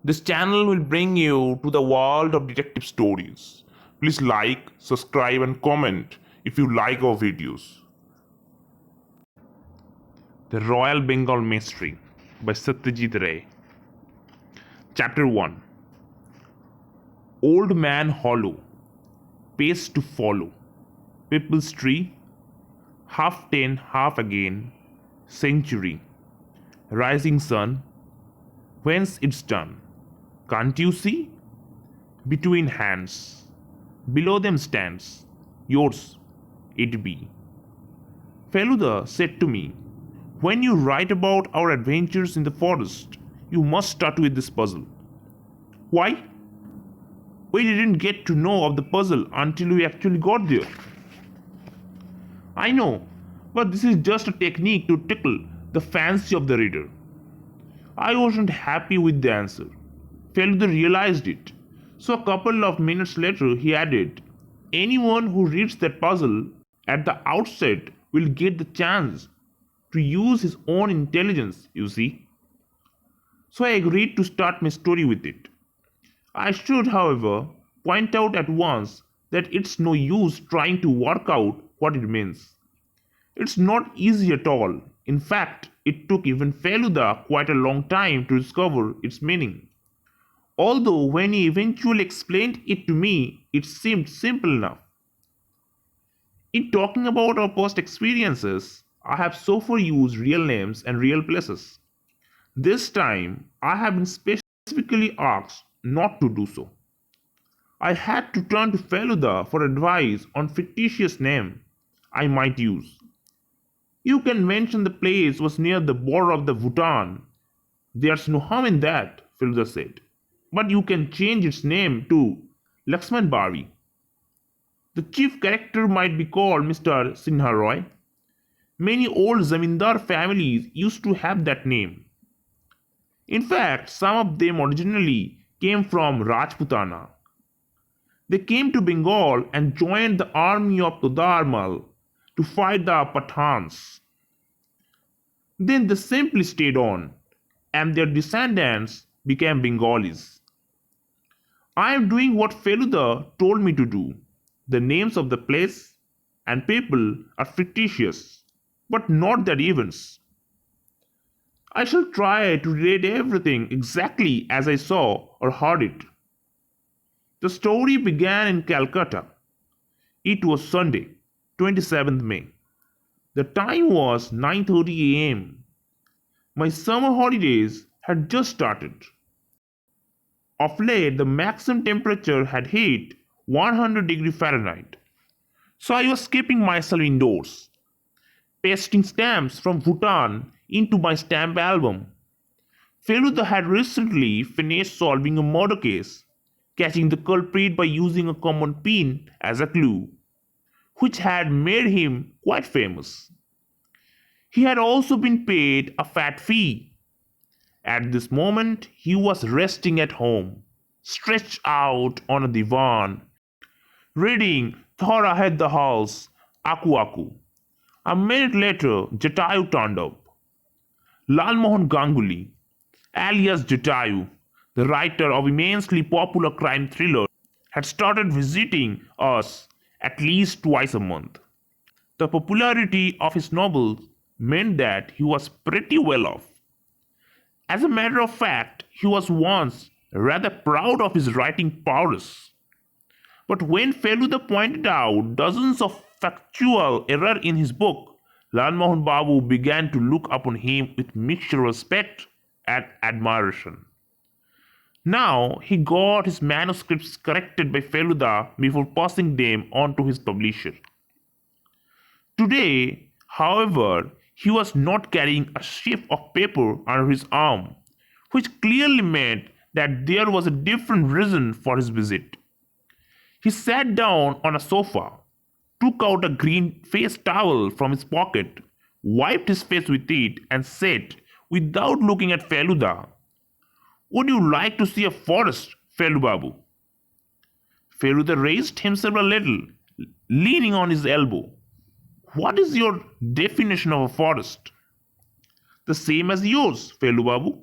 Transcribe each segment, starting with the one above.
This channel will bring you to the world of detective stories. Please like, subscribe, and comment if you like our videos. The Royal Bengal Mystery by Satyajit Ray. Chapter 1. Old Man Hollow, Pace to Follow, People's Tree, Half 10, Half Again, Century, Rising Sun, Whence It's Done, Can't You See? Between Hands, Below Them Stands, Yours, It Be. Feluda said to me, when you write about our adventures in the forest, you must start with this puzzle. Why? We didn't get to know of the puzzle until we actually got there. I know, but this is just a technique to tickle the fancy of the reader. I wasn't happy with the answer. Feluda realized it. So a couple of minutes later he added, anyone who reads that puzzle at the outset will get the chance to use his own intelligence, you see. So I agreed to start my story with it. I should, however, point out at once that it's no use trying to work out what it means. It's not easy at all. In fact, it took even Feluda quite a long time to discover its meaning. Although when he eventually explained it to me, it seemed simple enough. In talking about our past experiences, I have so far used real names and real places. This time, I have been specifically asked not to do so. I had to turn to Feluda for advice on fictitious name I might use. You can mention the place was near the border of the Bhutan. There's no harm in that, Feluda said. But you can change its name to Laxman Bari. The chief character might be called Mr. Sinha Roy. Many old Zamindar families used to have that name. In fact, some of them originally came from Rajputana. They came to Bengal and joined the army of Todarmal to fight the Pathans. Then they simply stayed on, and their descendants became Bengalis. I am doing what Feluda told me to do. The names of the place and people are fictitious, but not their events. I shall try to relate everything exactly as I saw or heard it. The story began in Calcutta. It was Sunday, 27th May. The time was 9:30 a.m. My summer holidays had just started. Of late, the maximum temperature had hit 100 degrees Fahrenheit. So I was keeping myself indoors, pasting stamps from Bhutan into my stamp album. Feluda had recently finished solving a murder case, catching the culprit by using a common pin as a clue, which had made him quite famous. He had also been paid a fat fee. At this moment, he was resting at home, stretched out on a divan, reading Thora Had the House, Aku Aku. A minute later, Jatayu turned up. Lalmohan Ganguly, alias Jatayu, the writer of immensely popular crime thriller, had started visiting us at least twice a month. The popularity of his novels meant that he was pretty well off. As a matter of fact, he was once rather proud of his writing prowess. But when Feluda pointed out dozens of factual errors in his book, Lalmohan Babu began to look upon him with mixed respect and admiration. Now he got his manuscripts corrected by Feluda before passing them on to his publisher. Today, however, he was not carrying a sheaf of paper under his arm, which clearly meant that there was a different reason for his visit. He sat down on a sofa, took out a green face towel from his pocket, wiped his face with it, and said, without looking at Feluda, would you like to see a forest, Felubabu? Feluda raised himself a little, leaning on his elbow. What is your definition of a forest? The same as yours, Felubabu.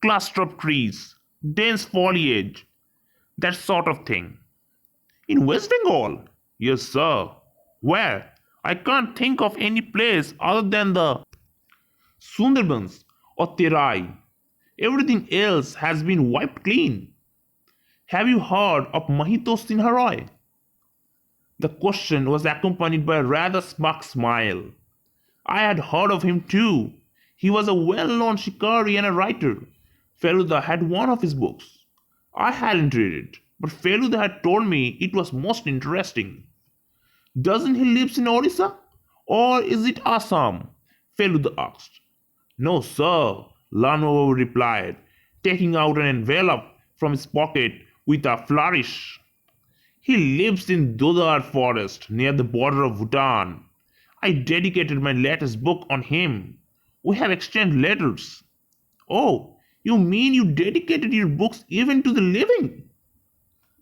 Cluster of trees, dense foliage, that sort of thing. In West Bengal? Yes, sir. Where? I can't think of any place other than the Sundarbans or Terai. Everything else has been wiped clean. Have you heard of Mahito Sinha Roy? The question was accompanied by a rather smug smile. I had heard of him too. He was a well-known shikari and a writer. Feluda had one of his books. I hadn't read it, but Feluda had told me it was most interesting. Doesn't he live in Orissa? Or is it Assam? Feluda asked. No, sir, Lanovo replied, taking out an envelope from his pocket with a flourish. He lives in Dodar forest near the border of Bhutan. I dedicated my latest book on him. We have exchanged letters. Oh, you mean you dedicated your books even to the living?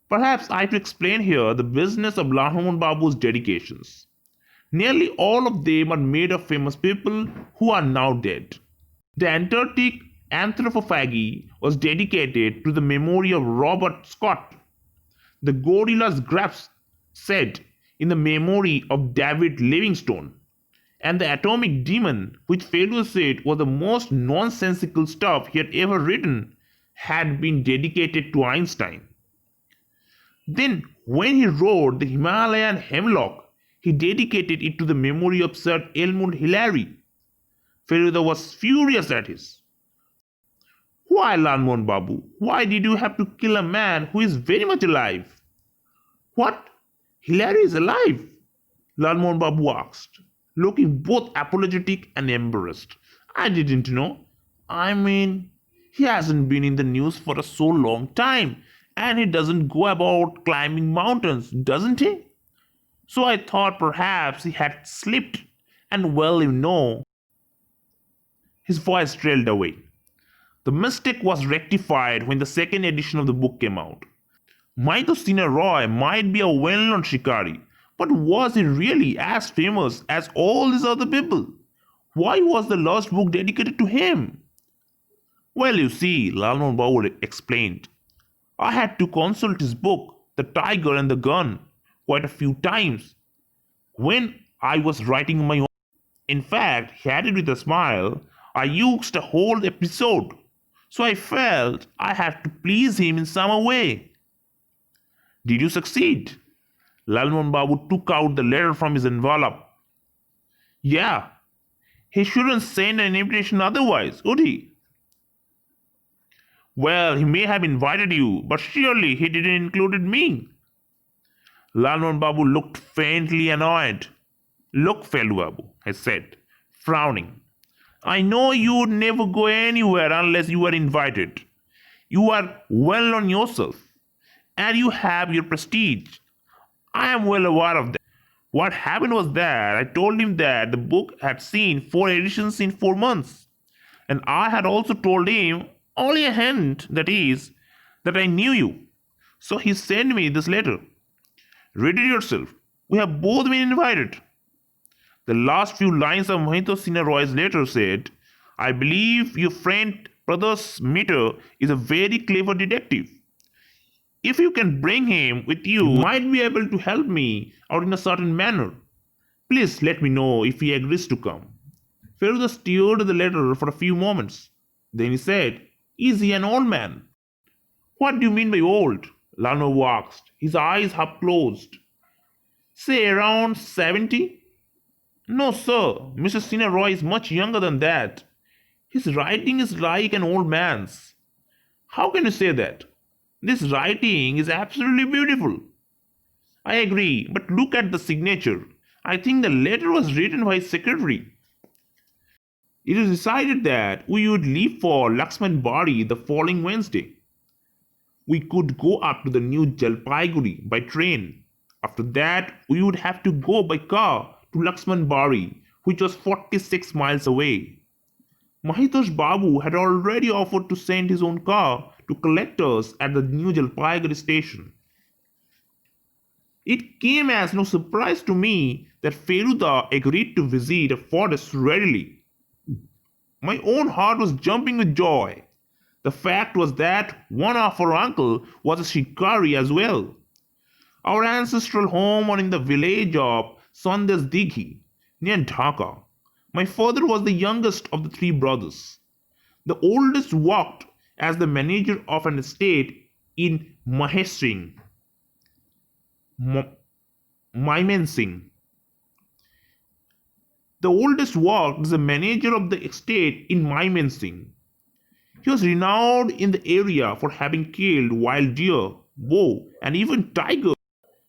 Perhaps I have to explain here the business of Lahamun Babu's dedications. Nearly all of them are made of famous people who are now dead. The Antarctic Anthropophagy was dedicated to the memory of Robert Scott. The Gorilla's Grapes said in the memory of David Livingstone. And the Atomic Demon, which Feluda said was the most nonsensical stuff he had ever written, had been dedicated to Einstein. Then, when he wrote the Himalayan Hemlock, he dedicated it to the memory of Sir Edmund Hillary. Feluda was furious at this. Why, Lalmohan Babu, why did you have to kill a man who is very much alive? What? Hillary is alive? Lalmohan Babu asked, looking both apologetic and embarrassed. I didn't know. I mean, he hasn't been in the news for a so long time, and he doesn't go about climbing mountains, doesn't he? So I thought perhaps he had slipped, and well, you know. His voice trailed away. The mistake was rectified when the second edition of the book came out. Maithusina Roy might be a well-known shikari, but was he really as famous as all these other people? Why was the last book dedicated to him? Well, you see, Lalmohan Babu explained. I had to consult his book, The Tiger and the Gun, quite a few times when I was writing my own. In fact, he added with a smile, I used a whole episode, so I felt I had to please him in some way. Did you succeed? Lalmohan Babu took out the letter from his envelope. Yeah, he shouldn't send an invitation otherwise, would he? Well, he may have invited you, but surely he didn't include me. Lalmohan Babu looked faintly annoyed. Look, Feluda, I said, frowning. I know you would never go anywhere unless you were invited. You are well known yourself, and you have your prestige. I am well aware of that. What happened was that I told him that the book had seen 4 editions in 4 months, and I had also told him only a hint, that is, that I knew you. So he sent me this letter. Read it yourself. We have both been invited. The last few lines of Mahito Sinha Roy's letter said, I believe your friend Pradas Meter is a very clever detective. If you can bring him with you, he might be able to help me out in a certain manner. Please let me know if he agrees to come. Feluda stared at the letter for a few moments. Then he said, Is he an old man? What do you mean by old? Lanovo asked, his eyes half closed. Say around 70? No, sir. Mr. Sinha Roy is much younger than that. His writing is like an old man's. How can you say that? This writing is absolutely beautiful. I agree, but look at the signature. I think the letter was written by his secretary. It was decided that we would leave for Laxman Bari the following Wednesday. We could go up to the New Jalpaiguri by train. After that, we would have to go by car to Laxman Bari, which was 46 miles away. Mahitosh Babu had already offered to send his own car to collect us at the New Jalpaiguri station. It came as no surprise to me that Feluda agreed to visit a forest readily. My own heart was jumping with joy. The fact was that one of our uncle was a shikari as well. Our ancestral home was in the village of Sondesdighi near Dhaka. My father was the youngest of the three brothers. The oldest worked as the manager of an estate in Mahesing, Mymensingh. The oldest worked as the manager of the estate in Mymensingh. He was renowned in the area for having killed wild deer, boar, and even tiger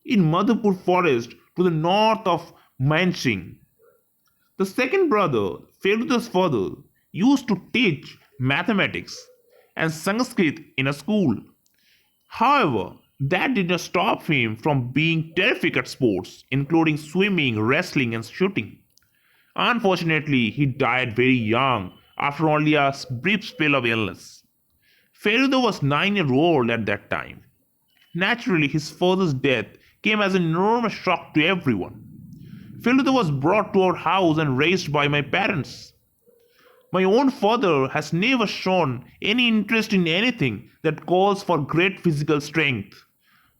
in Madhupur forest to the north of Mansingh. The second brother, Feluda's father, used to teach mathematics and Sanskrit in a school. However, that did not stop him from being terrific at sports, including swimming, wrestling, and shooting. Unfortunately, he died very young after only a brief spell of illness. Feluda was 9 years old at that time. Naturally, his father's death came as an enormous shock to everyone. Feluda was brought to our house and raised by my parents. My own father has never shown any interest in anything that calls for great physical strength.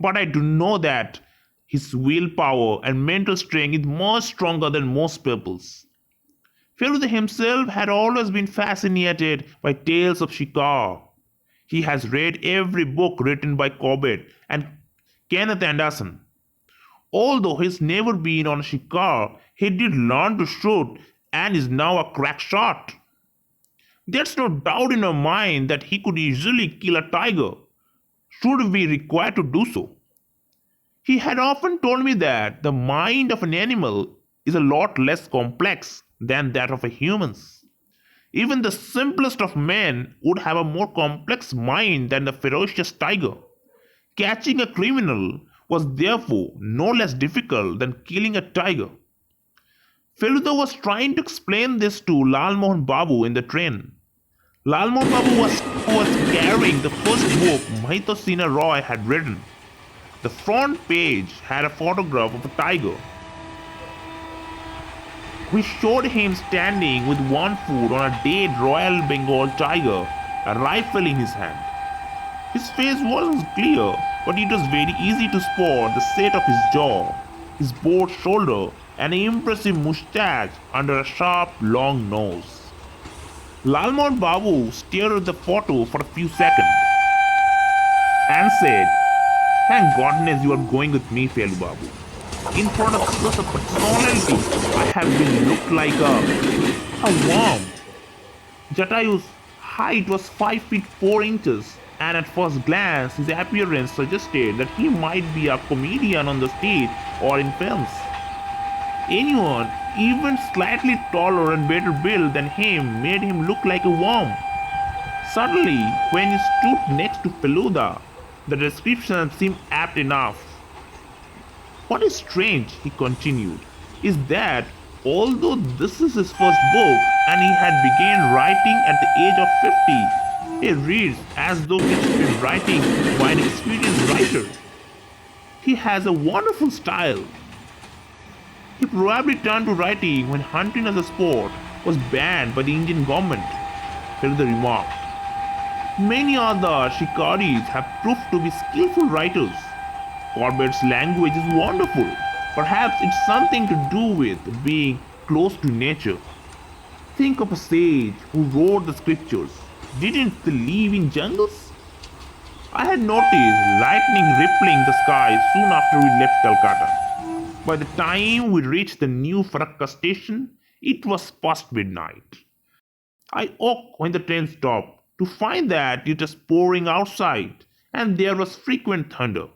But I do know that his willpower and mental strength is much stronger than most people's. Feluda himself had always been fascinated by tales of shikar. He has read every book written by Cobbett and Kenneth Anderson. Although he's never been on a shikar, he did learn to shoot and is now a crack shot. There's no doubt in our mind that he could easily kill a tiger, should we require to do so. He had often told me that the mind of an animal is a lot less complex than that of a human's. Even the simplest of men would have a more complex mind than the ferocious tiger. Catching a criminal was therefore no less difficult than killing a tiger. Feluda was trying to explain this to Lal Mohan Babu in the train. Lal Mohan Babu was carrying the first book Mahito Sina Roy had written. The front page had a photograph of a tiger. We showed him standing with one foot on a dead Royal Bengal tiger, a rifle in his hand. His face wasn't clear, but it was very easy to spot the set of his jaw, his broad shoulder, and an impressive moustache under a sharp, long nose. Lalmon Babu stared at the photo for a few seconds and said, "Thank goodness you are going with me, Felu Babu. In front of such a personality, I have been looked like a worm." Jatayu's height was 5 feet 4 inches, and at first glance his appearance suggested that he might be a comedian on the stage or in films. Anyone even slightly taller and better built than him made him look like a worm. Suddenly, when he stood next to Feluda, the description seemed apt enough. "What is strange," he continued, "is that although this is his first book and he had begun writing at the age of 50, he reads as though he's been writing by an experienced writer. He has a wonderful style. He probably turned to writing when hunting as a sport was banned by the Indian government," Feluda remarked. "Many other shikaris have proved to be skillful writers. Corbett's language is wonderful. Perhaps it's something to do with being close to nature. Think of a sage who wrote the scriptures. Didn't they live in jungles?" I had noticed lightning rippling the sky soon after we left Calcutta. By the time we reached the new Farakka station, it was past midnight. I woke when the train stopped to find that it was pouring outside and there was frequent thunder.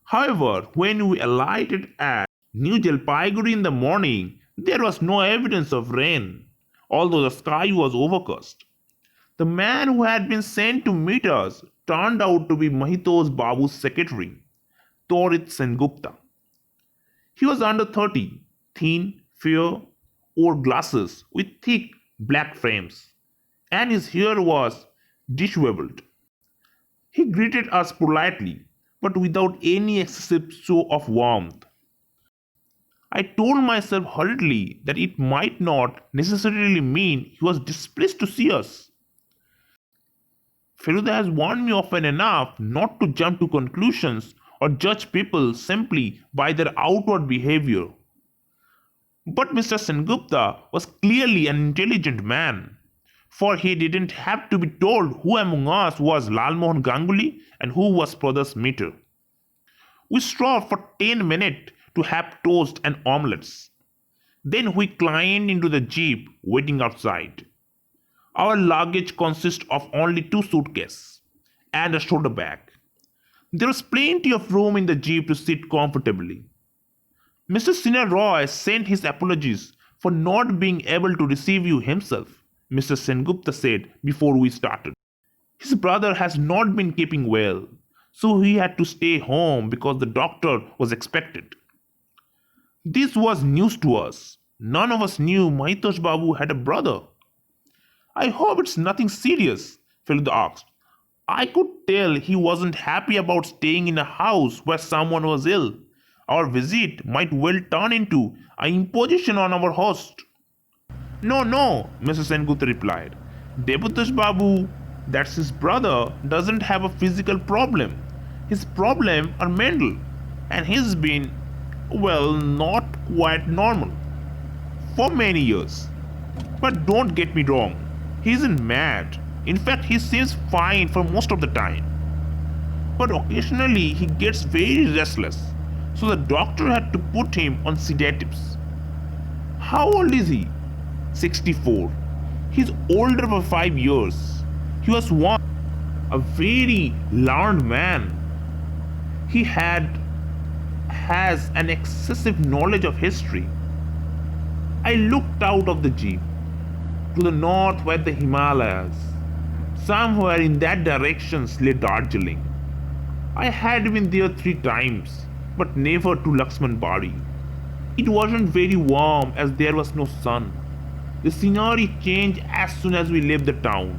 However, when we alighted at New Jalpaiguri in the morning, there was no evidence of rain, although the sky was overcast. The man who had been sent to meet us turned out to be Mahito's Babu's secretary, Torit Sengupta. He was under 30, thin, fair, wore glasses with thick black frames, and his hair was disheveled. He greeted us politely, but without any excessive show of warmth. I told myself hurriedly that it might not necessarily mean he was displeased to see us. Feluda has warned me often enough not to jump to conclusions or judge people simply by their outward behavior. But Mr. Sengupta was clearly an intelligent man, for he didn't have to be told who among us was Lalmohan Ganguly and who was Pradas Mitter. We strolled for 10 minutes to have toast and omelets. Then we climbed into the jeep waiting outside. Our luggage consists of only two suitcases and a shoulder bag. There was plenty of room in the jeep to sit comfortably. Mr. Sinha Roy sent his apologies for not being able to receive you himself, Mr. Sengupta said before we started. His brother has not been keeping well, so he had to stay home because the doctor was expected. This was news to us. None of us knew Mahitosh Babu had a brother. I hope it's nothing serious, Feluda asked. I could tell he wasn't happy about staying in a house where someone was ill. Our visit might well turn into an imposition on our host. No, no, Mrs. Sengupta replied. Debutush Babu, that's his brother, doesn't have a physical problem. His problem are mental, and he's been, well, not quite normal for many years. But don't get me wrong, he isn't mad. In fact, he seems fine for most of the time. But occasionally he gets very restless, so the doctor had to put him on sedatives. How old is he? 64. He's older by 5 years. He was once a very learned man. He has an excessive knowledge of history. I looked out of the jeep to the north where the Himalayas. Somewhere in that direction lay Darjeeling. I had been there 3 times, but never to Laxman Bari. It wasn't very warm as there was no sun. The scenery changed as soon as we left the town.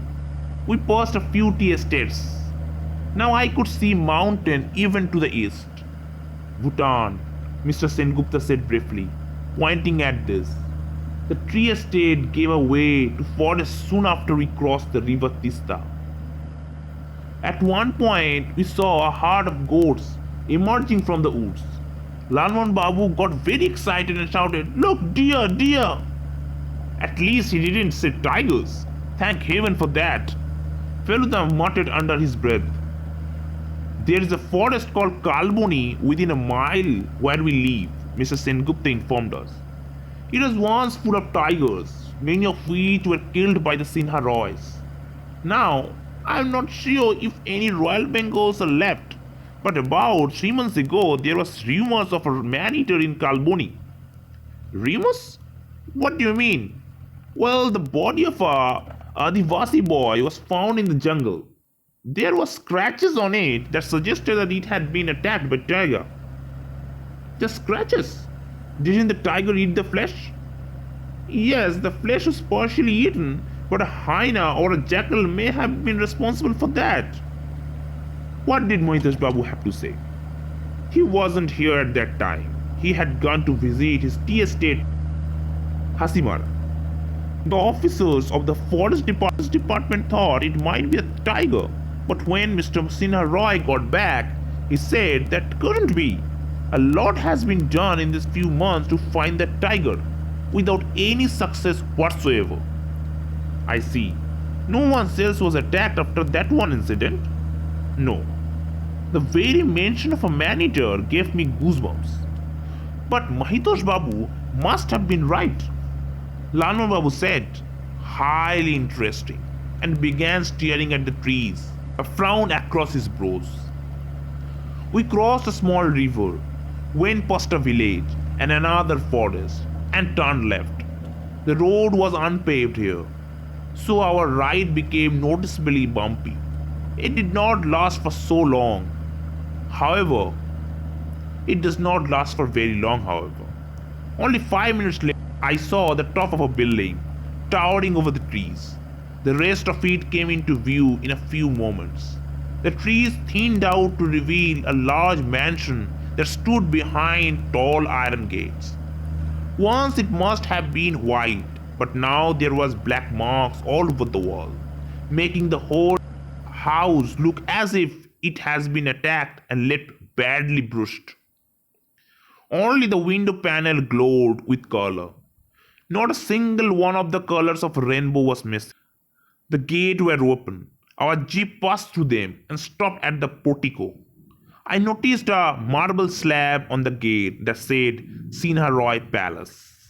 We passed a few tea estates. Now I could see mountain even to the east. Bhutan, Mr. Sengupta said briefly, pointing at this. The tree estate gave way to forest soon after we crossed the river Tista. At one point, we saw a herd of goats emerging from the woods. Lalmohan Babu got very excited and shouted, "Look, deer, deer!" At least he didn't say tigers. Thank heaven for that. Feluda muttered under his breath. There is a forest called Kalboni within a mile where we live, Mr. Sengupta informed us. It was once full of tigers, many of which were killed by the Sinha Roys. Now, I am not sure if any Royal Bengals are left, but about 3 months ago there was rumors of a man-eater in Kalboni. Rumors? What do you mean? Well, the body of a Adivasi boy was found in the jungle. There were scratches on it that suggested that it had been attacked by tiger. Just scratches? Didn't the tiger eat the flesh? Yes, the flesh was partially eaten, but a hyena or a jackal may have been responsible for that. What did Mahitosh Babu have to say? He wasn't here at that time. He had gone to visit his tea estate, Hasimara. The officers of the forest department thought it might be a tiger, but when Mr. Sinha Roy got back, he said that couldn't be. A lot has been done in these few months to find that tiger, without any success whatsoever. I see. No one else was attacked after that one incident? No. The very mention of a man-eater gave me goosebumps. But Mahitosh Babu must have been right. Lalmohan Babu said, highly interesting, and began staring at the trees, a frown across his brows. We crossed a small river, went past a village and another forest, and turned left. The road was unpaved here, so our ride became noticeably bumpy. It did not last for so long. However, it does not last for very long, however. Only 5 minutes later, I saw the top of a building, towering over the trees. The rest of it came into view in a few moments. The trees thinned out to reveal a large mansion that stood behind tall iron gates. Once it must have been white, but now there was black marks all over the wall, making the whole house looked as if it has been attacked and left badly bruised. Only the window panel glowed with color. Not a single one of the colors of a rainbow was missing. The gates were open. Our jeep passed through them and stopped at the portico. I noticed a marble slab on the gate that said Sinha Roy Palace.